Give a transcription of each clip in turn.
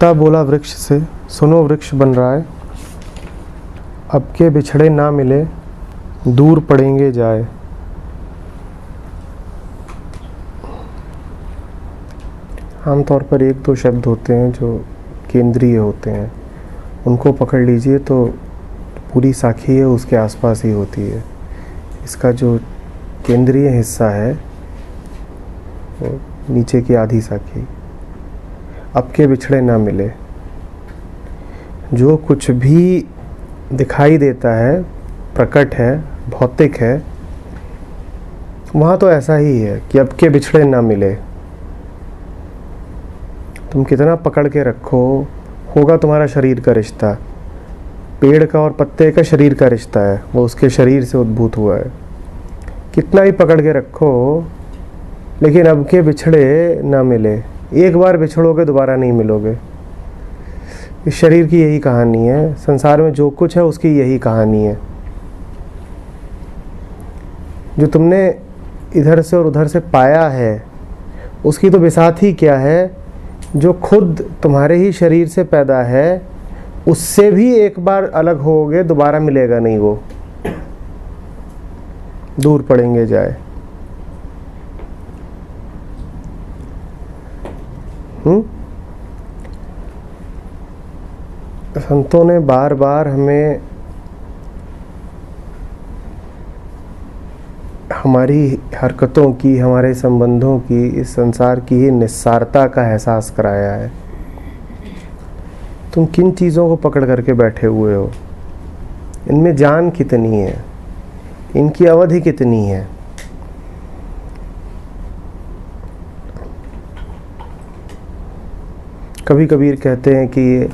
पत्ता बोला वृक्ष से, सुनो वृक्ष बन रहा है, अब के बिछड़े ना मिले, दूर पड़ेंगे जाए। आमतौर पर एक दो शब्द होते हैं जो केंद्रीय होते हैं, उनको पकड़ लीजिए तो पूरी साखी है उसके आसपास ही होती है। इसका जो केंद्रीय हिस्सा है वो नीचे की आधी साखी। अब के बिछड़े ना मिले, जो कुछ भी दिखाई देता है, प्रकट है, भौतिक है, वहाँ तो ऐसा ही है कि अब के बिछड़े ना मिले। तुम कितना पकड़ के रखो, होगा तुम्हारा शरीर का रिश्ता। पेड़ का और पत्ते का शरीर का रिश्ता है, वो उसके शरीर से उद्भूत हुआ है। कितना ही पकड़ के रखो, लेकिन अब के बिछड़े ना मिले। एक बार बिछड़ोगे दोबारा नहीं मिलोगे। इस शरीर की यही कहानी है, संसार में जो कुछ है उसकी यही कहानी है। जो तुमने इधर से और उधर से पाया है उसकी तो बिसात ही क्या है। जो खुद तुम्हारे ही शरीर से पैदा है उससे भी एक बार अलग होगे, दोबारा मिलेगा नहीं वो, दूर पड़ेंगे जाए। संतों ने बार बार हमें हमारी हरकतों की, हमारे संबंधों की, इस संसार की ही निस्सारता का एहसास कराया है। तुम किन चीज़ों को पकड़ करके बैठे हुए हो, इनमें जान कितनी है, इनकी अवधि कितनी है। कभी कबीर कहते हैं कि ये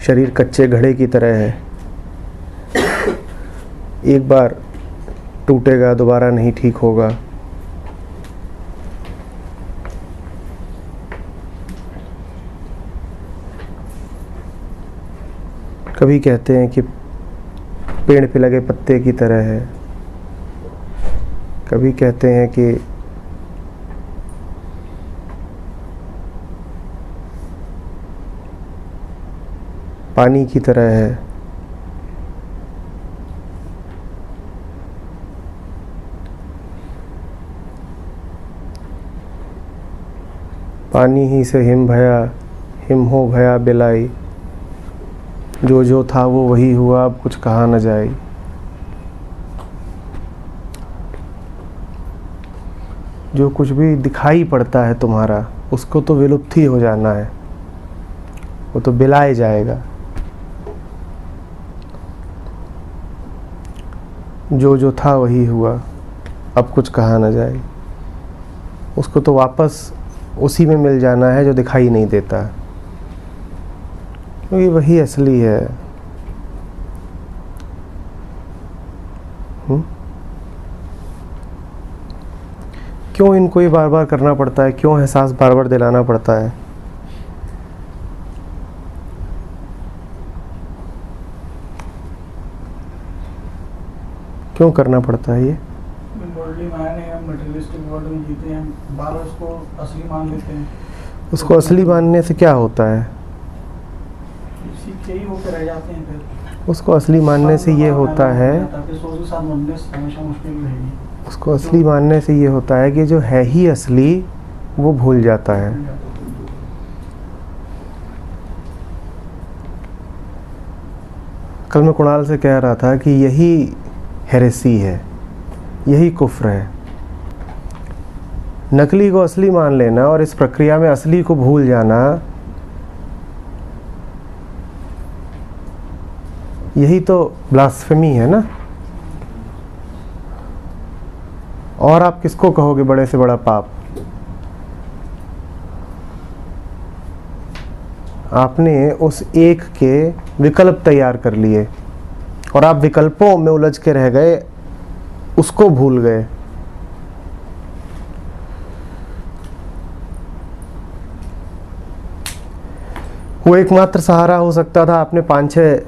शरीर कच्चे घड़े की तरह है, एक बार टूटेगा दोबारा नहीं ठीक होगा। कभी कहते हैं कि पेड़ पे लगे पत्ते की तरह है, कभी कहते हैं कि पानी की तरह है। पानी ही से हिम भया, हिम हो भया बिलाई, जो जो था वो वही हुआ, अब कुछ कहा न जाए। जो कुछ भी दिखाई पड़ता है तुम्हारा, उसको तो विलुप्त ही हो जाना है, वो तो बिलाए जाएगा। जो जो था वही हुआ, अब कुछ कहा न जाए। उसको तो वापस उसी में मिल जाना है जो दिखाई नहीं देता, क्योंकि वही असली है। क्यों इनको ही बार बार करना पड़ता है, क्यों एहसास बार बार दिलाना पड़ता है? क्यों करना पड़ता है ये? वर्ल्डली माया ने, हम मटेरियलिस्टिक वर्ल्ड में जीते हैं, बार बार उसको असली मान लेते हैं। उसको असली मानने से क्या होता है? यही होकर रह जाते हैं फिर। उसको असली मानने से ये होता है, उसको असली मानने से ये होता है कि जो है ही असली वो भूल जाता है। कल मैं कुणाल से कह रहा था कि यही हेरेसी है, यही कुफ्र है। नकली को असली मान लेना और इस प्रक्रिया में असली को भूल जाना, यही तो ब्लास्फेमी है ना। और आप किसको कहोगे बड़े से बड़ा पाप? आपने उस एक के विकल्प तैयार कर लिए और आप विकल्पों में उलझ के रह गए, उसको भूल गए। वो एकमात्र सहारा हो सकता था, आपने 5-6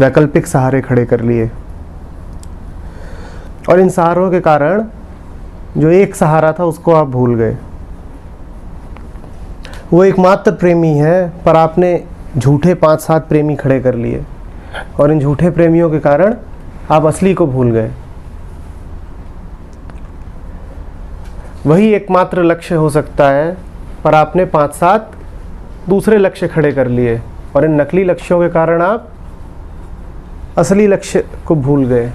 वैकल्पिक सहारे खड़े कर लिए और इन सहारों के कारण जो एक सहारा था उसको आप भूल गए। वो एकमात्र प्रेमी है, पर आपने झूठे 5-7 प्रेमी खड़े कर लिए और इन झूठे प्रेमियों के कारण आप असली को भूल गए। वही एकमात्र लक्ष्य हो सकता है, पर आपने 5-7 दूसरे लक्ष्य खड़े कर लिए और इन नकली लक्ष्यों के कारण आप असली लक्ष्य को भूल गए।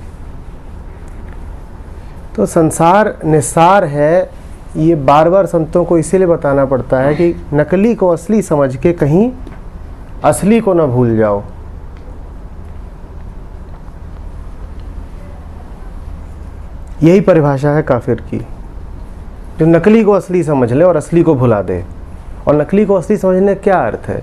तो संसार निस्सार है, ये बार बार संतों को इसीलिए बताना पड़ता है कि नकली को असली समझ के कहीं असली को ना भूल जाओ। यही परिभाषा है काफिर की, जो नकली को असली समझ ले और असली को भुला दे। और नकली को असली समझने का क्या अर्थ है?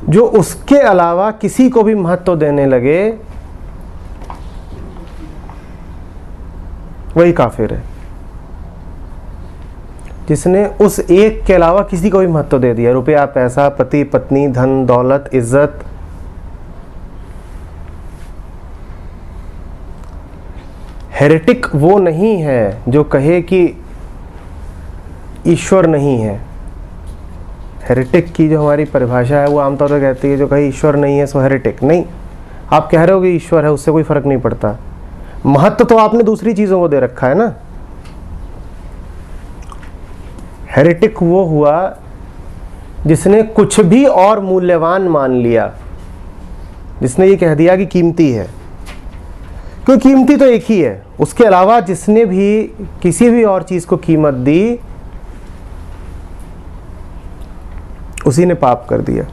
जो उसके अलावा किसी को भी महत्व देने लगे वही काफिर है। जिसने उस एक के अलावा किसी को भी महत्व दे दिया, रुपया, पैसा, पति, पत्नी, धन, दौलत, इज्जत, हेरेटिक वो नहीं है जो कहे कि ईश्वर नहीं है। हेरेटिक की जो हमारी परिभाषा है वो आमतौर पर कहती है जो कहे ईश्वर नहीं है सो हेरेटिक। नहीं, आप कह रहे हो कि ईश्वर है, उससे कोई फर्क नहीं पड़ता। महत्व तो आपने दूसरी चीजों को दे रखा है ना। हेरेटिक वो हुआ जिसने कुछ भी और मूल्यवान मान लिया, जिसने ये कह दिया कि कीमती है, क्योंकि कीमती तो एक ही है। उसके अलावा जिसने भी किसी भी और चीज को कीमत दी उसी ने पाप कर दिया।